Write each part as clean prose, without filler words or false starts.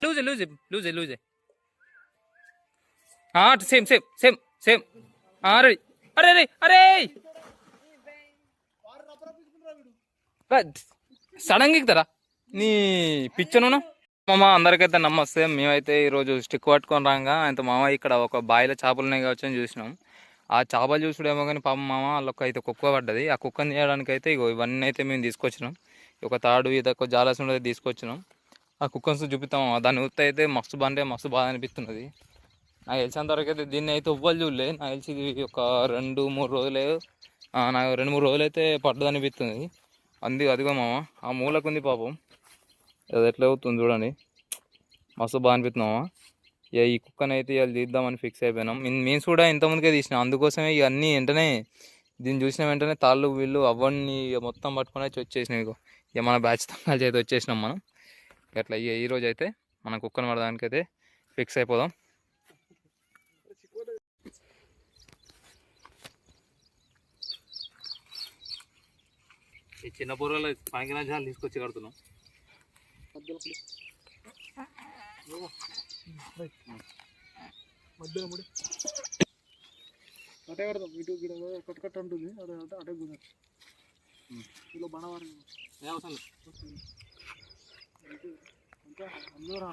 Loose loose loose loose same same same same ready. అరే అరే అరే సడన్గా ఎక్కుతారా నీ పిచ్చను మామ. అందరికైతే నమస్తే. మేమైతే ఈరోజు స్టిక్ పట్టుకొని రాగా ఆయనతో మామ ఇక్కడ ఒక బాయిలో చేపలు ఉన్నాయి కావచ్చు అని చూసినాం. ఆ చేపలు చూసుడేమో కానీ పాపం మామ వాళ్ళకి అయితే కుక్క పడ్డది. ఆ కుక్కని తీయడానికి అయితే ఇగో ఇవన్నీ అయితే మేము తీసుకొచ్చినాం. ఒక తాడు ఇదొక జాలసి ఉండేది తీసుకొచ్చినాం. ఆ కుక్కను చూపిస్తాం. దాన్ని ఉత్త అయితే మస్తు మస్తు బాధ అనిపిస్తున్నది. నాకు తెలిసినంత వరకు అయితే దీన్ని అయితే ఉవ్వలు చూడలే. నాకు తెలిసి ఇది ఒక 2-3 రోజులే, నాకు 2-3 రోజులు అయితే పడ్డది అనిపిస్తుంది. అదిగో మామ ఆ మూలకు ఉంది పాపం. అది ఎట్లా అవుతుంది చూడండి. మస్తు బాగా అనిపిస్తున్నామా. ఇక ఈ కుక్కని అయితే ఇవాళ తీద్దామని ఫిక్స్ అయిపోయినాం. మేము కూడా ఇంతకుముందుకే తీసినాం. అందుకోసమే ఇక అన్నీ వెంటనే దీన్ని చూసిన వెంటనే తాళ్ళు వీళ్ళు అవన్నీ మొత్తం పట్టుకొని వచ్చి వచ్చేసినాం. ఇక మన బ్యాచ్ తంగాలు అయితే వచ్చేసినాం మనం. అట్లా ఇక ఈరోజు అయితే మన కుక్కను పడడానికి అయితే ఫిక్స్ అయిపోదాం. ఈ చిన్న బుర్రలో పనికిన జాలు తీసుకొచ్చి కడుతున్నాం. మధ్యలో ముడి అటే కడతాం. ఇటు కట్టు కట్ట ఉంటుంది. అదే అటే కుదరదు. ఇలా బణవారం అందరూ రా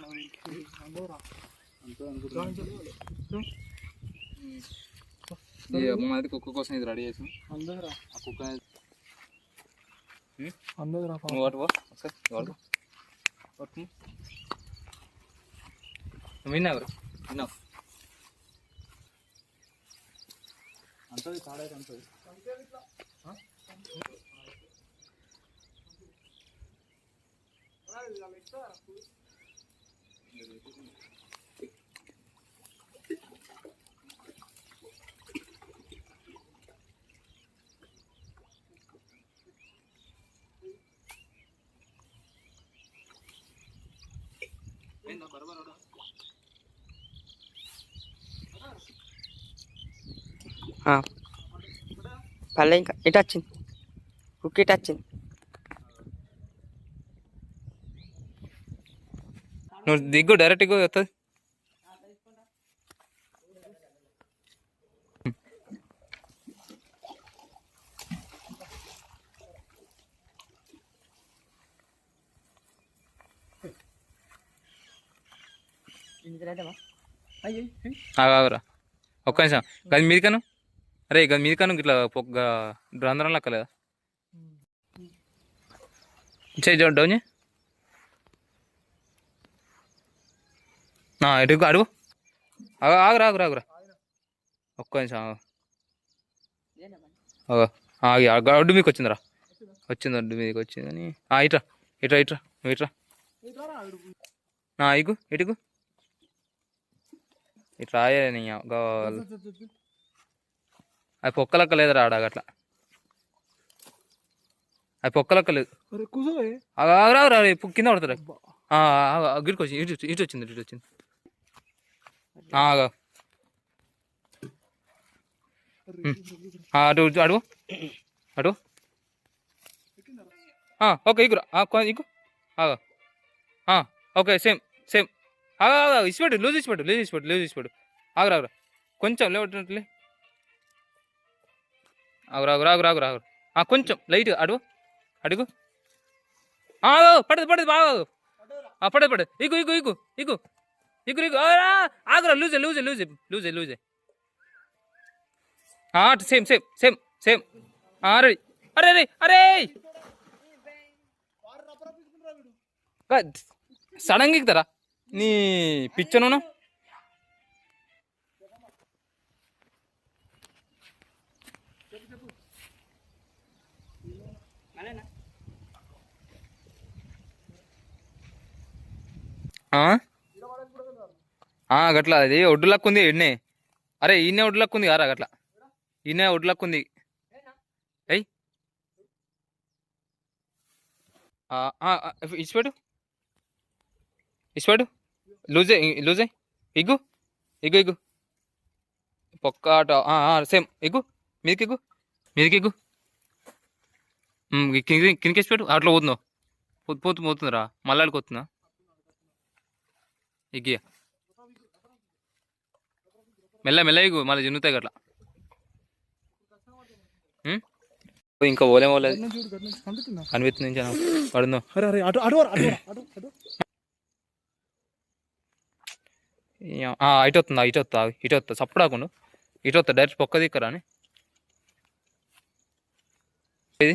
అందరూ రా మనది కుక్క కోసం ఇది రెడీ చేసాం. అందరూ రా ఆ కుక్క అందరూ రా విన్నావు అంతది తాడైతే అంతది. పల్లె ఇంకా ఇటు వచ్చింది. కుక్క ఇటు వచ్చింది. నువ్వు దిగ్గు డైరెక్ట్గా వస్తుంది. ఆగురా ఒక్క నిమిషం. గది మీదికను అరే గది మీదికను ఇట్లా పొగ్గ రంధ్రం లెక్క లేదా చేయి డౌన్ చేయి. ఎటు అడుగు. ఆగురా ఆగురా ఆగురా ఒక్క నిమిషం ఆగి ఒడ్డు మీకు వచ్చిందిరా. వచ్చింది ఒడ్డు మీదకి వచ్చింది అని. ఇట్రా ఇట్రా ఇట్రా నువ్వు ఇట్రా. ఇగు ఇటుకు ఇట్లా నీ కావాలి. అది పొక్కలక్క లేదురా ఆడ అట్లా. అది పొక్కలక్క లేదు. ఆగురా కింద పడతారా. గిడికి వచ్చి ఇటు వచ్చింది ఇటు వచ్చింది. అటు అడుగు అటు. ఓకే ఇగురా ఇగు. Okay same same. ఇచ్చిపెట్టు లూజ్ ఇచ్చిపెట్టు. ఆగురా కొంచెం లేవట్లే. ఆగురా కొంచెం లైట్గా అడుగు. పడదు బాగా పడదు. ఇగు ఆగురా లూజే. Same ready. అరే అరే అరే సడన్గా ఎక్కుతారా నీ పిచ్చను. గట్లా అది ఒడ్డు లక్కు ఉంది. ఎన్నే అరే ఈయనే ఒడ్డు లక్కు ఉంది కారా గట్లా. ఈయనే ఒడ్డు లక్కు ఉంది. అయ్యి ఇచ్చిపెట్టు లూజే. ఇగ్గు పొక్క సేమ్ ఇగ్గు మీదికి కిందకేసి పెట్టు. అట్లా పోతుందో పోతుందిరా మళ్ళాడికి వస్తుందా. ఇగ్గి మెల్ల మెల్ల ఇగు మళ్ళీ జిన్నుతాయి అట్లా. ఇంకా ఓలేం ఓలేదు చూడు గట్ల నుంచి కనిపిస్తుందా? కనిపిస్తుంది నుంచి పడుందో. అరే అరే అటు అటు అటు అటు అటు ఇటు వస్తుందా ఇటు వస్తా ఇటు వస్తా సప్పుడాకుండా ఇటు వస్తా డైరెక్ట్ పొక్క దిక్కరా అని ఇది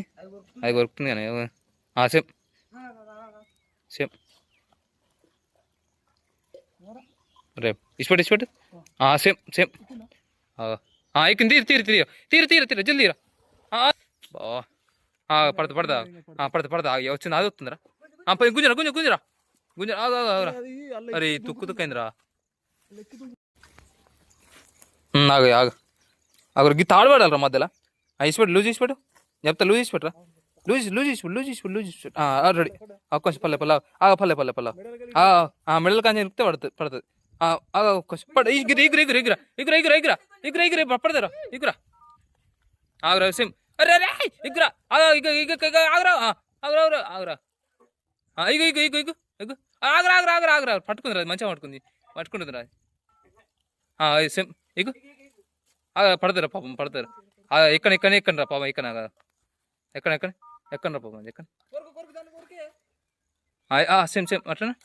అది కొరుకుతుంది కానీ సేమ్ సేమ్ రేపు ఇచ్చిపెట్టు సేమ్ సేమ్ ఎక్కింది తీరు తీరు తీరు తీరు తీరు జల్దీ తీరా పడతా పడతా పడతా పడతా వచ్చింది అది వస్తుందిరా గుంజరా గుంజ గుంజరా గుంజరా ఆగురా. అరే తుక్కు తుక్కైందిరా. ఆగు ఆగు ఆగు గీ తాడు పడాలరా మధ్యలో ఇచ్చిపెట్టు లూజ్ చేసి పెట్టు చెప్తా లూజ్ చేసి పెట్టరా లూజ్ లూజ్ చేసి లూజ్ చేసి లూజ్ చేసి రెడీ కొంచెం పల్లె పల్ల పల్లె పల్లె పల్ల మెడల్ కాంచి ఇరికితే పడుతుంది పడుతుంది కొంచెం పడ ఎగురు ఎగురు ఎగురు ఎగురా ఎగురు ఎగురు ఎగురా ఎగురు ఎగురు పడతారా ఎగురా ఆగురా సేమ్ అరే అరే ఎగురా ఆగురా ఆగురా ఆగురా ఆగురా ఇగు ఇగు ఇగు ఇగు ఇగు ఆగురా ఆగురా ఆగురా ఆగురా పట్టుకుందిరా అది మంచిగా పట్టుకుంటుందిరా అది సేమ్ ఇగు పడతారా పాపం పడతారు ఎక్కడ ఎక్కడ ఎక్కండి రా పాపం ఎక్కడ ఎక్కడ ఎక్కడ ఎక్కండి రా పాపం ఎక్కడ సేమ్ సేమ్ అట్లనా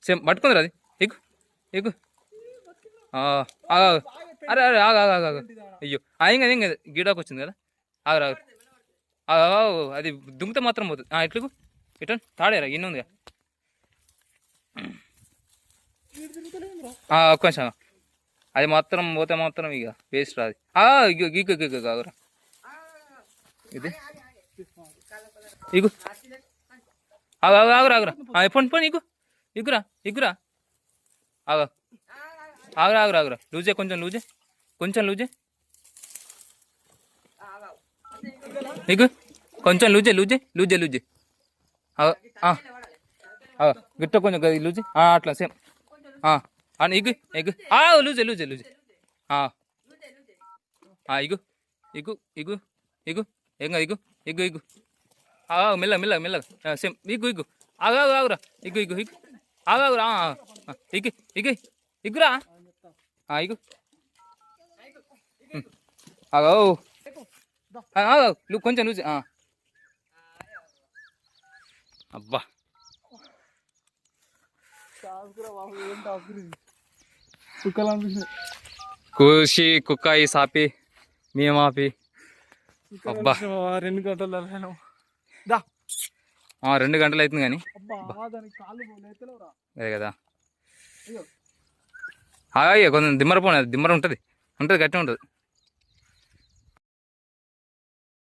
సేమ్ పట్టుకుందిరా అది ఎగు ఎగు అరే అరే ఆగు అయ్యో ఏం కదా ఏం కదా గీడాకు వచ్చింది కదా ఆగురా అది దుంగితే మాత్రం పోతుంది ఎట్లకు ఇట తాడేరా ఇన్ని ఉందిగా ఒక్క నిమిషం అది మాత్రం పోతే మాత్రం ఇక వేస్ట్ రాదు గీకు గీకు ఆగురా ఇది ఇగు ఆగురా ఆగురా పొండి పోనీ ఇగురా ఇగురా ఆగురా ఆగురా ఆగురా లూజే కొంచెం లూజే ఇగు కొంచెం లూజే లూజే లూజే లూజే గిట్ట కొంచెం లూజే అట్లా సేమ్ ఇగు ఇగు లూజే లూజే లూజే ఇగు ఇగు ఇగు ఇగు ఏంగా ఇగు ఇగు ఇగు మెల్ల మెల్ల మెల్ల సేమ్ ఇగు ఇగు ఆగురా ఇగు ఇగు ఇగు ఆగురా ఇగు ఇగు ఇగురా ఇగు కొంచెం లూజ్ అబ్బా కూసి కుక్కాయి సాపి మేమాపి అబ్బా 2 గంటలు 2 గంటలు అవుతుంది కానీ అదే కదా కొంచెం దిమ్మర ఉంటుంది ఉంటుంది గట్టిగా ఉంటుంది